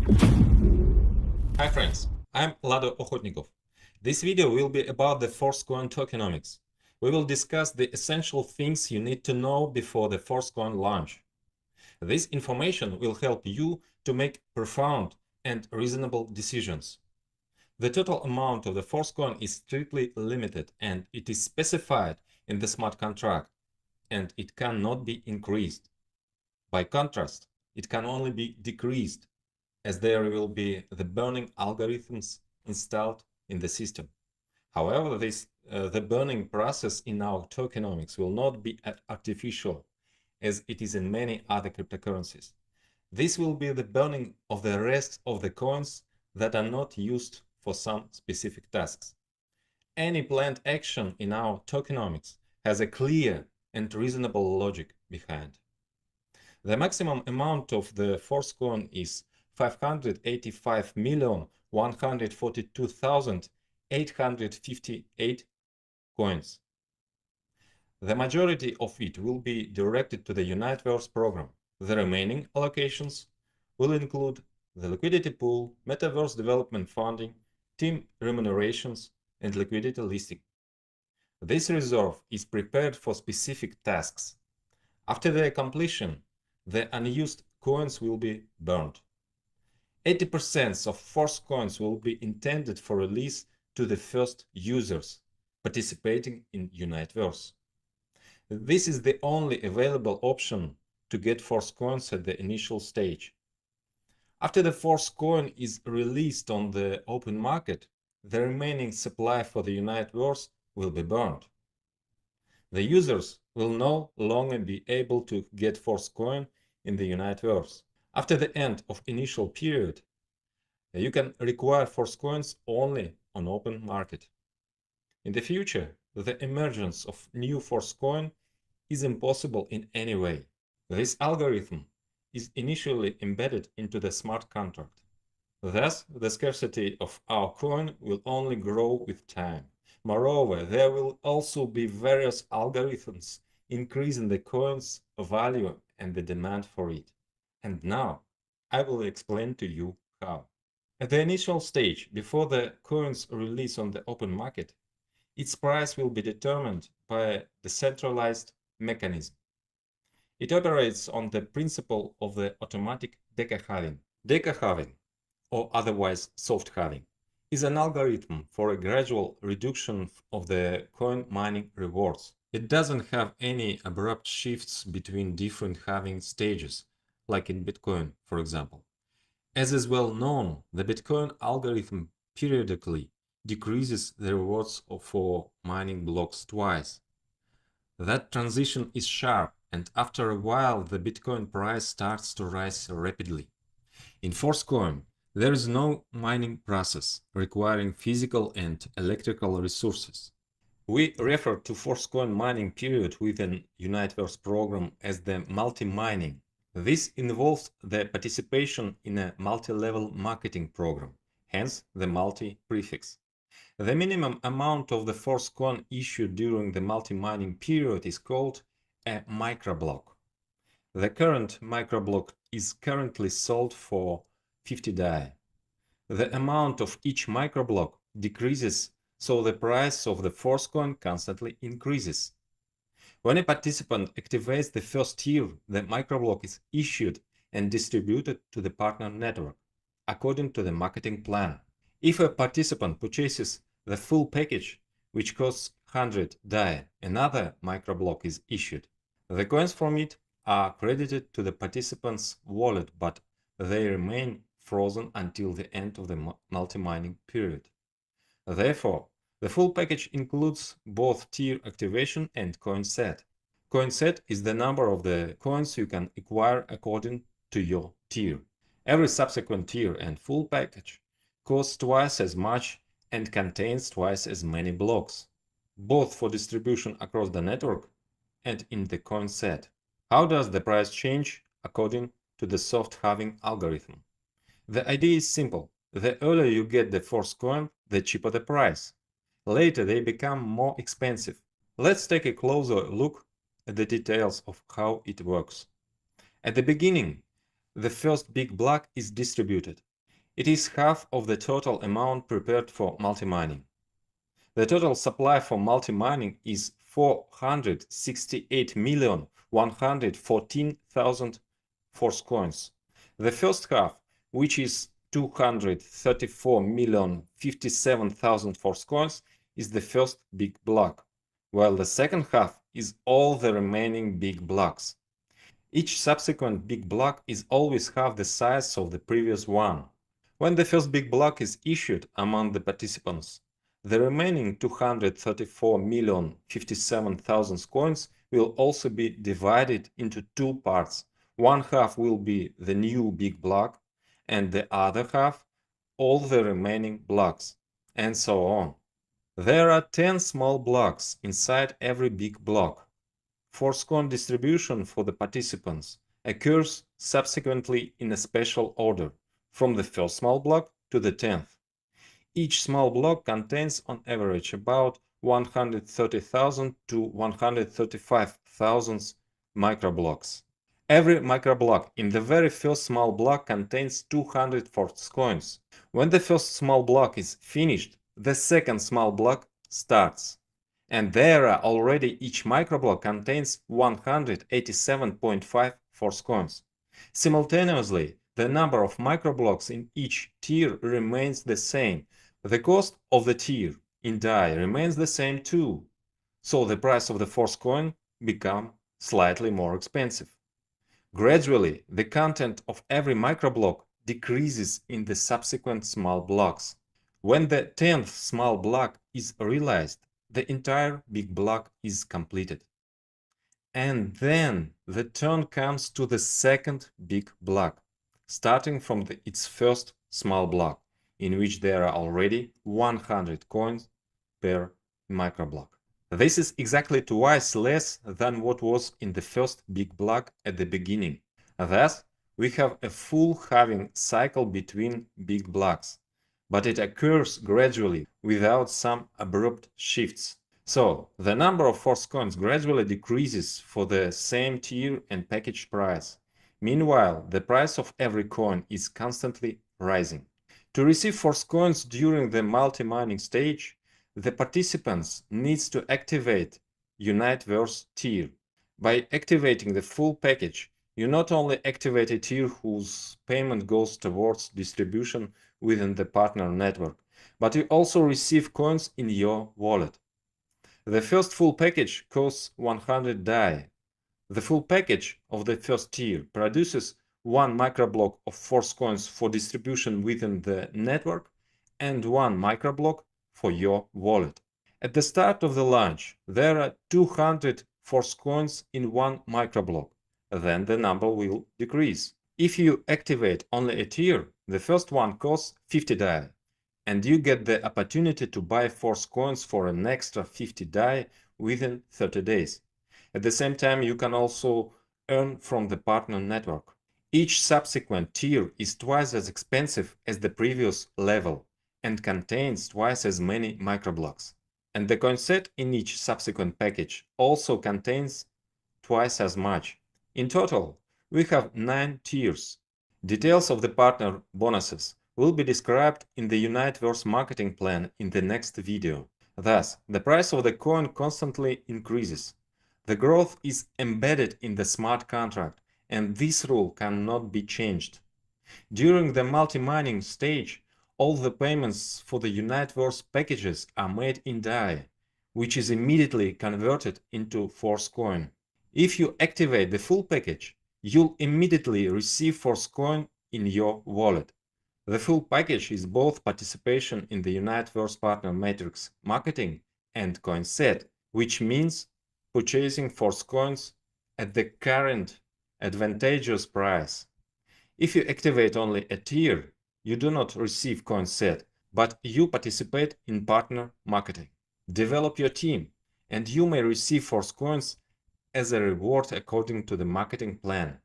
Hi friends, I'm Lado Okhotnikov. This video will be about the Forcecoin tokenomics. We will discuss the essential things you need to know before the Forcecoin launch. This information will help you to make profound and reasonable decisions. The total amount of the Forcecoin is strictly limited and it is specified in the smart contract, and it cannot be increased. By contrast, it can only be decreased, as there will be the burning algorithms installed in the system. However, the burning process in our tokenomics will not be artificial, as it is in many other cryptocurrencies. This will be the burning of the rest of the coins that are not used for some specific tasks. Any planned action in our tokenomics has a clear and reasonable logic behind. The maximum amount of the Forcecoin is 585,142,858 coins. The majority of it will be directed to the Unitevers program. The remaining allocations will include the liquidity pool, metaverse development funding, team remunerations, and liquidity listing. This reserve is prepared for specific tasks. After their completion, the unused coins will be burned. 80% of Forcecoins will be intended for release to the first users participating in Unitevers. This is the only available option to get Forcecoins at the initial stage. After the Forcecoin is released on the open market, the remaining supply for the Unitevers will be burned. The users will no longer be able to get Forcecoin in the Unitevers. After the end of initial period, you can require Forcecoins only on open market. In the future, the emergence of new Forcecoin is impossible in any way. This algorithm is initially embedded into the smart contract. Thus, the scarcity of our coin will only grow with time. Moreover, there will also be various algorithms increasing the coin's value and the demand for it. And now, I will explain to you how. At the initial stage, before the coin's release on the open market, its price will be determined by a decentralized mechanism. It operates on the principle of the automatic Deca halving. Deca halving, or otherwise soft halving, is an algorithm for a gradual reduction of the coin mining rewards. It doesn't have any abrupt shifts between different halving stages, like in Bitcoin, for example. As is well known, the Bitcoin algorithm periodically decreases the rewards for mining blocks twice. That transition is sharp, and after a while the Bitcoin price starts to rise rapidly. In Forcecoin, there is no mining process requiring physical and electrical resources. We refer to Forcecoin mining period within Unitevers program as the multi-mining. This involves the participation in a multi-level marketing program, hence the multi prefix. The minimum amount of the Forcecoin issued during the multi-mining period is called a microblock. The current microblock is currently sold for 50 DAI. The amount of each microblock decreases, so the price of the Forcecoin constantly increases. When a participant activates the first tier, the microblock is issued and distributed to the partner network, according to the marketing plan. If a participant purchases the full package, which costs 100 DAI, another microblock is issued. The coins from it are credited to the participant's wallet, but they remain frozen until the end of the multi-mining period. Therefore, the full package includes both tier activation and coin set. Coin set is the number of the coins you can acquire according to your tier. Every subsequent tier and full package costs twice as much and contains twice as many blocks, both for distribution across the network and in the coin set. How does the price change according to the soft halving algorithm? The idea is simple. The earlier you get the Forcecoin, the cheaper the price. Later they become more expensive. Let's take a closer look at the details of how it works. At the beginning, the first big block is distributed. It is half of the total amount prepared for multi-mining. The total supply for multi-mining is 468,114,000 force coins. The first half, which is 234,057,000 force coins, is the first big block, while the second half is all the remaining big blocks. Each subsequent big block is always half the size of the previous one. When the first big block is issued among the participants, the remaining 234,057,000 coins will also be divided into two parts. One half will be the new big block, and the other half all the remaining blocks, and so on. There are 10 small blocks inside every big block. Force coin distribution for the participants occurs subsequently in a special order, from the first small block to the 10th. Each small block contains on average about 130,000 to 135,000 microblocks. Every microblock in the very first small block contains 200 force coins. When the first small block is finished, the second small block starts. And there are already each microblock contains 187.5 force coins. Simultaneously, the number of microblocks in each tier remains the same. The cost of the tier in DAI remains the same too, so the price of the force coin becomes slightly more expensive. Gradually, the content of every microblock decreases in the subsequent small blocks. When the 10th small block is realized, the entire big block is completed. And then the turn comes to the second big block, starting from its first small block, in which there are already 100 coins per microblock. This is exactly twice less than what was in the first big block at the beginning. Thus, we have a full halving cycle between big blocks, but it occurs gradually without some abrupt shifts. So, the number of force coins gradually decreases for the same tier and package price. Meanwhile, the price of every coin is constantly rising. To receive force coins during the multi-mining stage, the participants need to activate Unitevers tier. By activating the full package, you not only activate a tier whose payment goes towards distribution within the partner network, but you also receive coins in your wallet. The first full package costs 100 DAI. The full package of the first tier produces one microblock of force coins for distribution within the network and one microblock for your wallet. At the start of the launch, there are 200 force coins in one microblock. Then the number will decrease. If you activate only a tier, the first one costs 50 DAI, and you get the opportunity to buy force coins for an extra 50 DAI within 30 days. At the same time, you can also earn from the partner network. Each subsequent tier is twice as expensive as the previous level and contains twice as many microblocks. And the coin set in each subsequent package also contains twice as much. In total, we have 9 tiers. Details of the partner bonuses will be described in the Unitevers marketing plan in the next video. Thus, the price of the coin constantly increases. The growth is embedded in the smart contract, and this rule cannot be changed. During the multi-mining stage, all the payments for the Unitevers packages are made in DAI, which is immediately converted into force coin. If you activate the full package, you'll immediately receive force coin in your wallet. The full package is both participation in the Unitevers Partner Matrix marketing and coin set, which means purchasing force coins at the current advantageous price. If you activate only a tier, you do not receive coin set, but you participate in partner marketing. Develop your team, and you may receive force coins as a reward according to the marketing plan.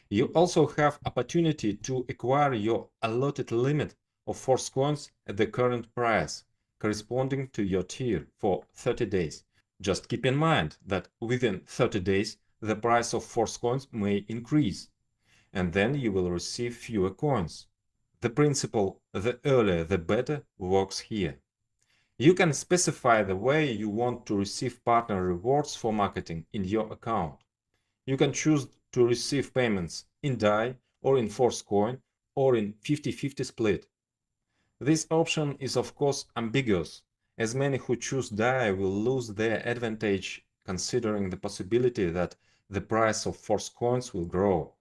You also have opportunity to acquire your allotted limit of force coins at the current price, corresponding to your tier, for 30 days. Just keep in mind that within 30 days, the price of force coins may increase, and then you will receive fewer coins. The principle "the earlier the better" works here. You can specify the way you want to receive partner rewards for marketing in your account. You can choose to receive payments in DAI or in Force Coin or in 50-50 split. This option is of course ambiguous, as many who choose DAI will lose their advantage considering the possibility that the price of Force Coins will grow.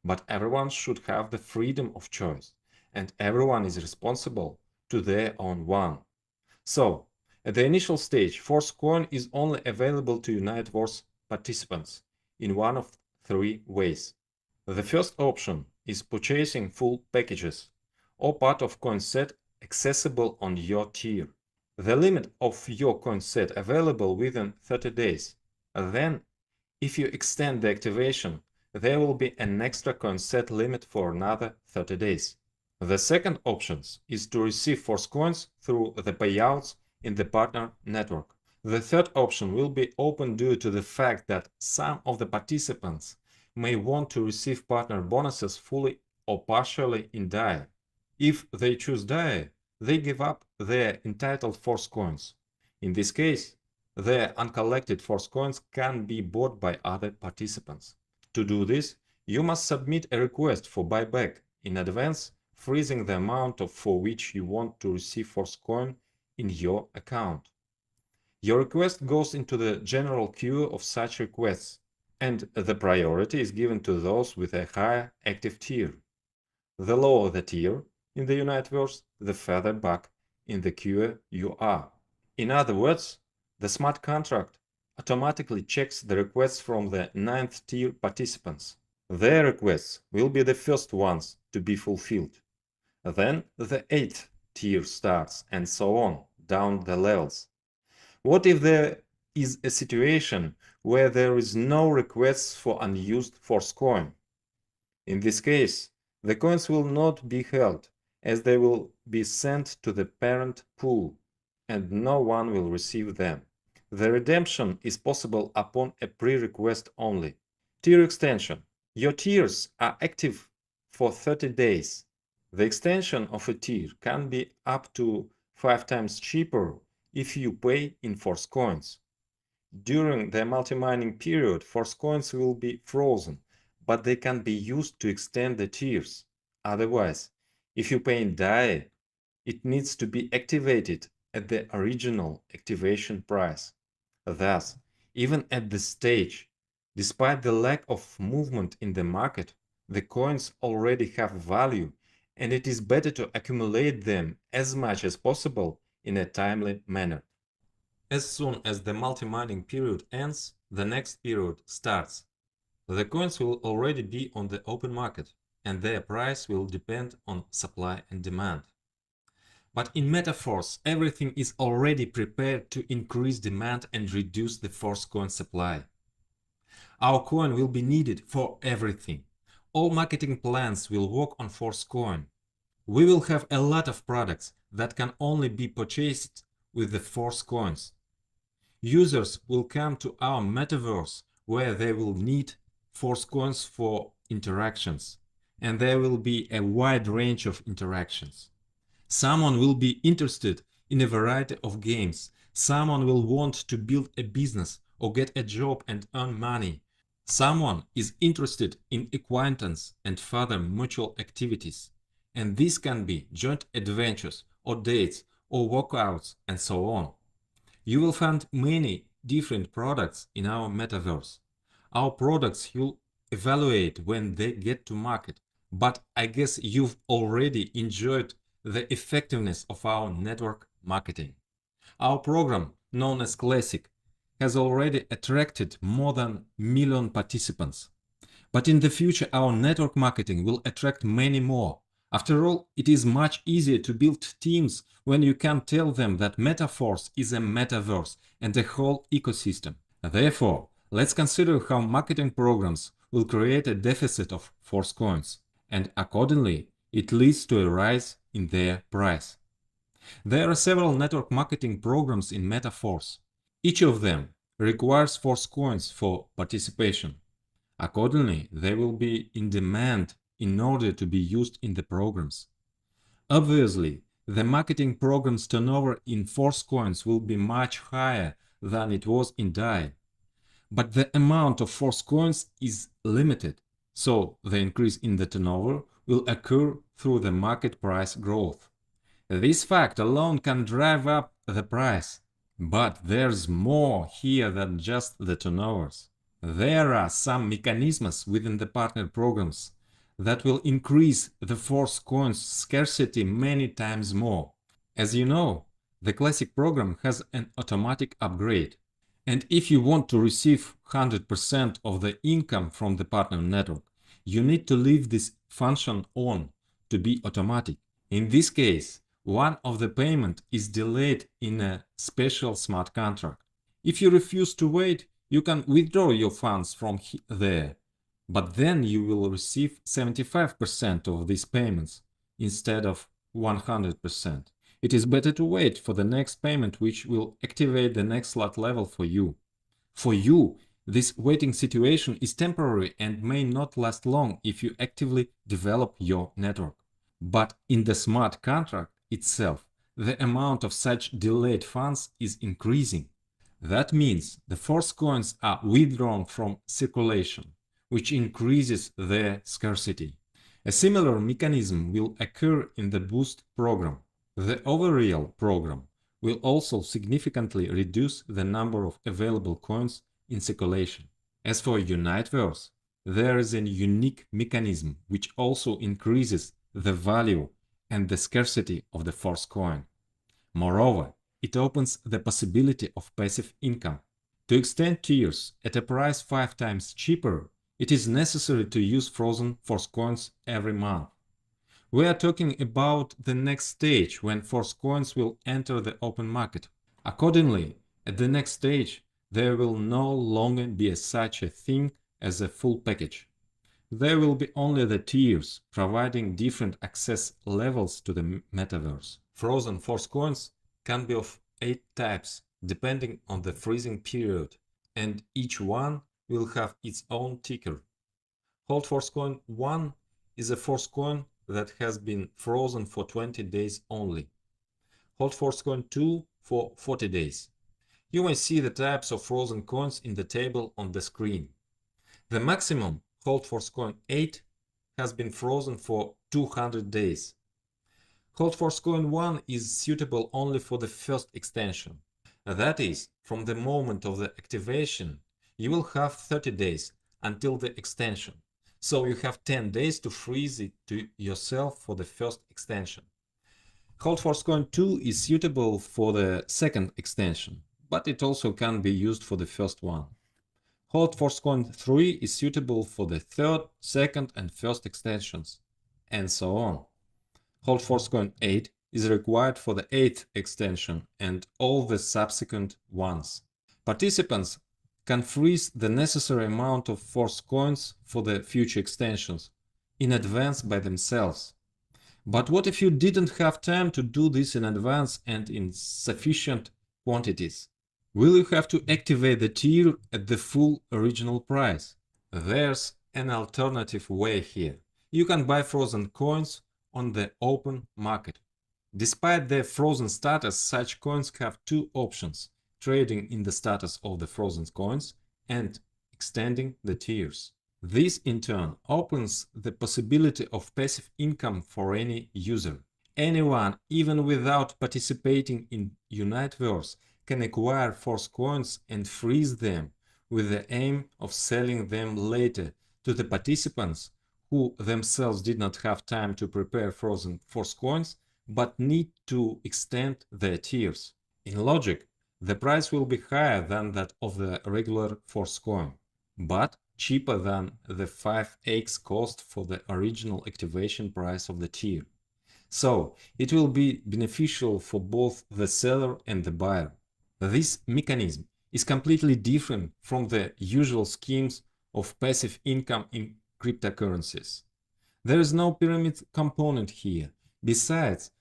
But everyone should have the freedom of choice, and everyone is responsible to their own one. So, at the initial stage, Force Coin is only available to Unitevers participants in one of three ways. The first option is purchasing full packages or part of coin set accessible on your tier. The limit of your coin set available within 30 days. Then, if you extend the activation, there will be an extra coin set limit for another 30 days. The second option is to receive Force Coins through the payouts in the partner network. The third option will be open due to the fact that some of the participants may want to receive partner bonuses fully or partially in DAI. If they choose DAI, they give up their entitled Force Coins. In this case, their uncollected Force Coins can be bought by other participants. To do this, you must submit a request for buyback in advance, freezing the amount for which you want to receive Force Coin in your account. Your request goes into the general queue of such requests, and the priority is given to those with a higher active tier. The lower the tier in the Unitevers, the further back in the queue you are. In other words, the smart contract automatically checks the requests from the 9th tier participants. Their requests will be the first ones to be fulfilled. Then the 8th tier starts, and so on, down the levels. What if there is a situation where there is no requests for unused Force Coin? In this case, the coins will not be held, as they will be sent to the parent pool, and no one will receive them. The redemption is possible upon a pre-request only. Tier extension. Your tiers are active for 30 days. The extension of a tier can be up to 5 times cheaper if you pay in Force Coins. During the multi-mining period, Force Coins will be frozen, but they can be used to extend the tiers. Otherwise, if you pay in DAI, it needs to be activated at the original activation price. Thus, even at this stage, despite the lack of movement in the market, the coins already have value, and it is better to accumulate them as much as possible in a timely manner. As soon as the multi-mining period ends, the next period starts. The coins will already be on the open market, and their price will depend on supply and demand. But in Metaforce, everything is already prepared to increase demand and reduce the Force Coin supply. Our coin will be needed for everything. All marketing plans will work on Force Coin. We will have a lot of products that can only be purchased with the Force Coins. Users will come to our metaverse where they will need Force Coins for interactions, and there will be a wide range of interactions. Someone will be interested in a variety of games. Someone will want to build a business or get a job and earn money. Someone is interested in acquaintance and further mutual activities. And this can be joint adventures or dates or workouts and so on. You will find many different products in our metaverse. Our products you'll evaluate when they get to market, but I guess you've already enjoyed the effectiveness of our network marketing. Our program, known as Classic, has already attracted more than 1 million participants. But in the future, our network marketing will attract many more. After all, it is much easier to build teams when you can tell them that Metaforce is a metaverse and a whole ecosystem. Therefore, let's consider how marketing programs will create a deficit of Force Coins, and accordingly, it leads to a rise in their price. There are several network marketing programs in Metaforce. Each of them requires Force Coins for participation. Accordingly, they will be in demand in order to be used in the programs. Obviously, the marketing program's turnover in Force coins will be much higher than it was in DAI. But the amount of Force coins is limited, so the increase in the turnover will occur through the market price growth. This fact alone can drive up the price. But there's more here than just the turnovers. There are some mechanisms within the partner programs that will increase the Force coins scarcity many times more. As you know, the classic program has an automatic upgrade. And if you want to receive 100% of the income from the partner network, you need to leave this function on to be automatic. In this case, one of the payment is delayed in a special smart contract. If you refuse to wait, you can withdraw your funds from there, but then you will receive 75% of these payments instead of 100%. It is better to wait for the next payment, which will activate the next slot level for you. For you, this waiting situation is temporary and may not last long if you actively develop your network. But in the smart contract itself, the amount of such delayed funds is increasing. That means the Force coins are withdrawn from circulation, which increases their scarcity. A similar mechanism will occur in the Boost program. The Overreal program will also significantly reduce the number of available coins in circulation. As for Unitevers, there is a unique mechanism which also increases the value and the scarcity of the Force coin. Moreover, it opens the possibility of passive income. To extend tiers at a price 5 times cheaper, it is necessary to use frozen Force coins every month. We are talking about the next stage when Force coins will enter the open market. Accordingly, at the next stage, there will no longer be such a thing as a full package. There will be only the tiers, providing different access levels to the metaverse. Frozen Force coins can be of 8 types, depending on the freezing period, and each one will have its own ticker. Hold Force coin 1 is a Force coin that has been frozen for 20 days only. Hold Force coin 2 for 40 days. You may see the types of frozen coins in the table on the screen. The maximum Hold Force coin 8 has been frozen for 200 days. Hold Force coin 1 is suitable only for the first extension. That is, from the moment of the activation, you will have 30 days until the extension. So you have 10 days to freeze it to yourself for the first extension. Hold Force coin 2 is suitable for the second extension, but it also can be used for the first one. Hold Force coin 3 is suitable for the third, second and first extensions, and so on. Hold Force coin 8 is required for the 8th extension and all the subsequent ones. Participants can freeze the necessary amount of Force coins for the future extensions in advance by themselves. But what if you didn't have time to do this in advance and in sufficient quantities? Will you have to activate the tier at the full original price? There's an alternative way here. You can buy frozen coins on the open market. Despite their frozen status, such coins have two options: trading in the status of the frozen coins and extending the tiers. This in turn opens the possibility of passive income for any user. Anyone, even without participating in Unitevers, can acquire Force coins and freeze them with the aim of selling them later to the participants who themselves did not have time to prepare frozen Force coins but need to extend their tiers. In logic, the price will be higher than that of the regular Force coin, but cheaper than the 5x cost for the original activation price of the tier. So it will be beneficial for both the seller and the buyer. This mechanism is completely different from the usual schemes of passive income in cryptocurrencies. There is no pyramid component here. Besides,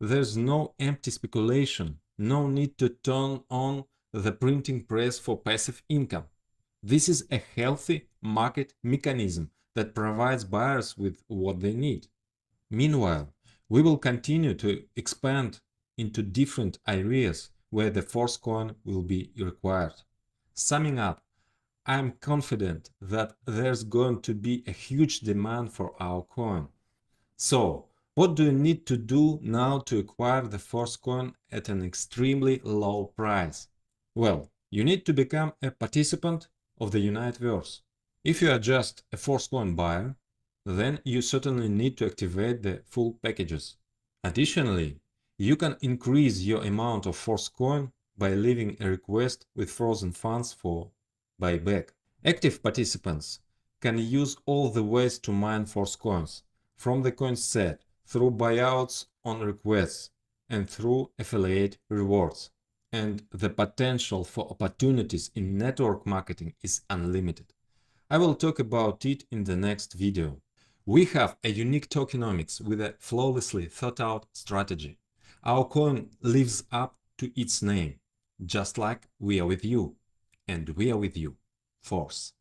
there's no empty speculation, no need to turn on the printing press for passive income. This is a healthy market mechanism that provides buyers with what they need. Meanwhile, We will continue to expand into different areas where the Force coin will be required. Summing up, I am confident that there's going to be a huge demand for our coin. So, what do you need to do now to acquire the Force coin at an extremely low price? Well, you need to become a participant of the Unitevers. If you are just a Force coin buyer, then you certainly need to activate the full packages. Additionally, you can increase your amount of Force coin by leaving a request with frozen funds for buyback. Active participants can use all the ways to mine Force coins, from the coin set, through buyouts on requests, and through affiliate rewards. And the potential for opportunities in network marketing is unlimited. I will talk about it in the next video. We have a unique tokenomics with a flawlessly thought out strategy. Our coin lives up to its name, just like we are with you, and we are with you, Force.